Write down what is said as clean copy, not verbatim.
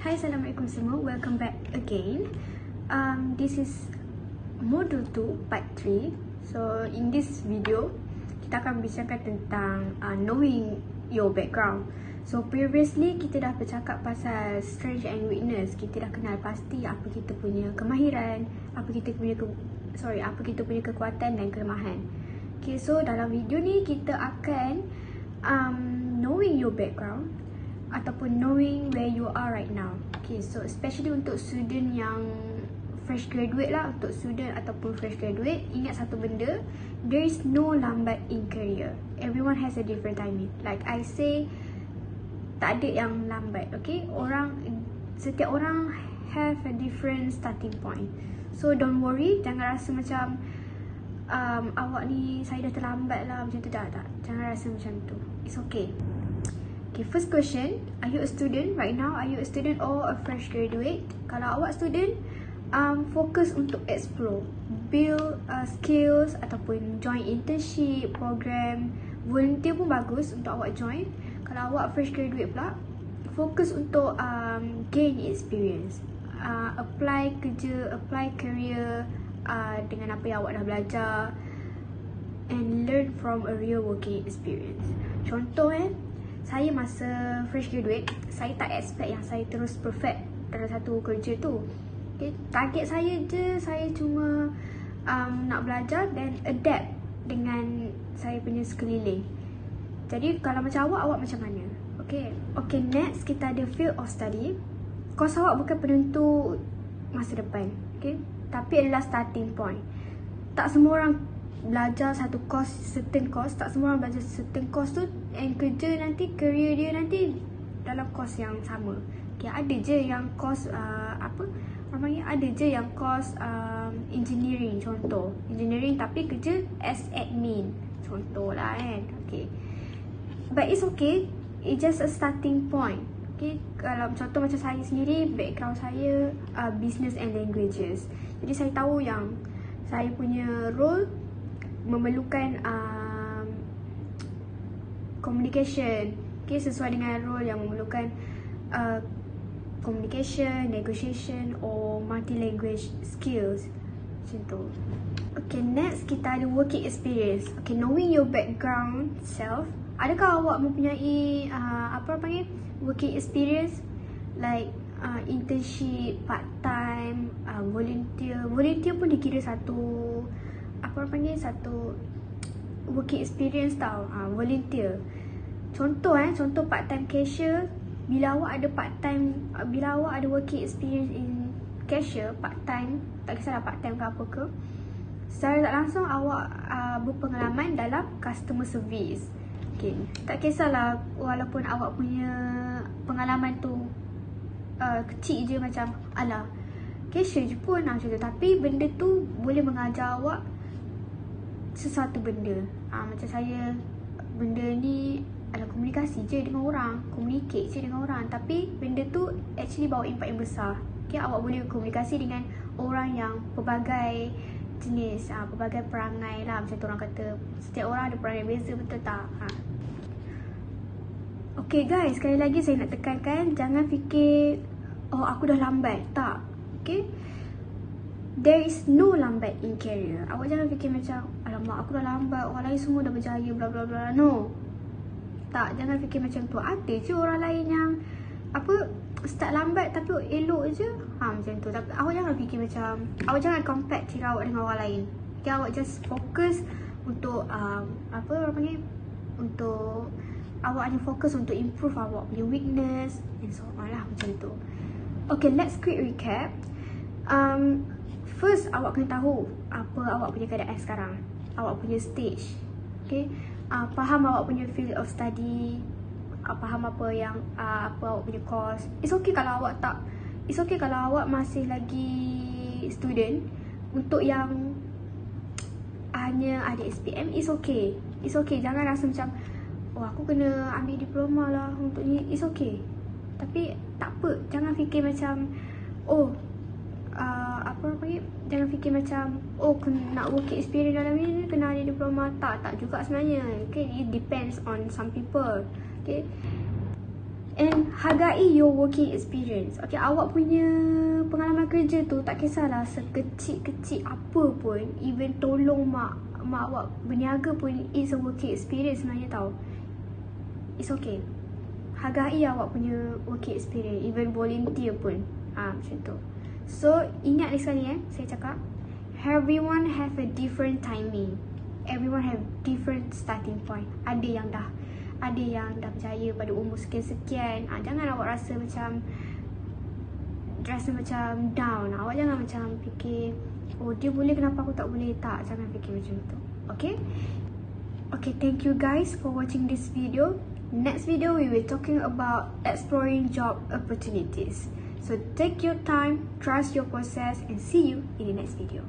Hai, Assalamualaikum semua. Welcome back again. This is Module 2 Part 3. So, in this video, kita akan bincangkan tentang knowing your background. So, previously kita dah bercakap pasal strength and weakness. Kita dah kenal pasti apa kita punya kemahiran, apa kita punya kekuatan dan kelemahan. Okay, so dalam video ni kita akan knowing your background ataupun knowing where you are right now. Okay, so especially untuk student yang fresh graduate lah, untuk student ataupun fresh graduate, ingat satu benda, there is no lambat in career. Everyone has a different timing. Like I say, tak ada yang lambat, okay? Setiap orang have a different starting point. So don't worry, jangan rasa macam awak ni saya dah terlambat lah macam tu, tak. Jangan rasa macam tu. It's okay. Okay, first question, are you a student right now? Are you a student or a fresh graduate? Kalau awak student, fokus untuk explore, build skills ataupun join internship, program, volunteer pun bagus untuk awak join. Kalau awak fresh graduate pula, fokus untuk gain experience, apply kerja, apply career dengan apa yang awak dah belajar and learn from a real working experience. Contoh saya masa fresh graduate, saya tak expect yang saya terus perfect dalam satu kerja tu. Okay, target saya cuma nak belajar dan adapt dengan saya punya sekeliling. Jadi kalau macam awak macam mana? Okay, next kita ada field of study. Course awak bukan penentu masa depan, okay? Tapi adalah starting point. Tak semua orang belajar satu course, certain course. Tak semua orang belajar certain course tu and kerja nanti, career dia nanti dalam course yang sama. Okay, ada je yang course ada je yang course engineering, contoh engineering tapi kerja as admin, contoh lah kan. Okay, but it's okay, it's just a starting point. Okay, kalau contoh macam saya sendiri, background saya business and languages. Jadi saya tahu yang saya punya role memerlukan communication. Okay, sesuai dengan role yang memerlukan communication, negotiation or multi-language skills. Macam tu. Okay, next kita ada working experience. Okay, knowing your background self. Adakah awak mempunyai working experience like internship, part time, volunteer. Volunteer pun dikira satu satu working experience tau. Volunteer. Contoh part time cashier. Bila awak ada working experience in cashier, part time, tak kisahlah part time ke apa ke, secara tak langsung awak berpengalaman dalam customer service. Okay, tak kisahlah walaupun awak punya pengalaman tu kecil je, macam alah cashier je pun macam tu, tapi benda tu boleh mengajar awak sesuatu benda. Macam saya, benda ni adalah komunikasi je dengan orang, communicate je dengan orang, tapi benda tu actually bawa impact yang besar. Okay, awak boleh komunikasi dengan orang yang pelbagai jenis, pelbagai perangai lah, macam tu orang kata. Setiap orang ada perangai beza, betul tak? Okay guys, sekali lagi saya nak tekankan, jangan fikir oh aku dah lambat. Tak. Okay, there is no lambat in career. Awak jangan fikir macam alamak aku dah lambat, orang lain semua dah berjaya bla bla bla. No, tak, jangan fikir macam tu. Ada je orang lain yang start lambat tapi elok je, macam tu. Tapi awak jangan fikir macam, awak jangan compare diri awak dengan orang lain. Okay, awak just fokus untuk untuk awak hanya fokus untuk improve awak punya weakness and so on lah, macam tu. Okay, let's quick recap. First, awak kena tahu apa awak punya keadaan sekarang, awak punya stage. Okay, faham awak punya field of study, faham apa awak punya course. It's okay kalau awak masih lagi student. Untuk yang hanya ada SPM, it's okay. Jangan rasa macam oh aku kena ambil diploma lah untuk ni. It's okay, tapi tak apa, jangan fikir macam jangan fikir macam nak working experience dalam ni kena ada diploma. Tak juga sebenarnya. Okay, it depends on some people. Okay, And hargai your working experience. Okay, awak punya pengalaman kerja tu tak kisahlah sekecil-kecil apa pun, even tolong mak awak berniaga pun is a working experience sebenarnya tau. It's okay. Hargai awak punya working experience, even volunteer pun. Macam tu. So, ingat sekali saya cakap, everyone have a different timing. Everyone have different starting point. Ada yang dah berjaya pada umur sekian-sekian. Jangan awak rasa macam down. Awak jangan macam fikir, oh dia boleh kenapa aku tak boleh. Tak, jangan fikir macam tu. Okay, thank you guys for watching this video. Next video we will talking about exploring job opportunities. So take your time, trust your process, and see you in the next video.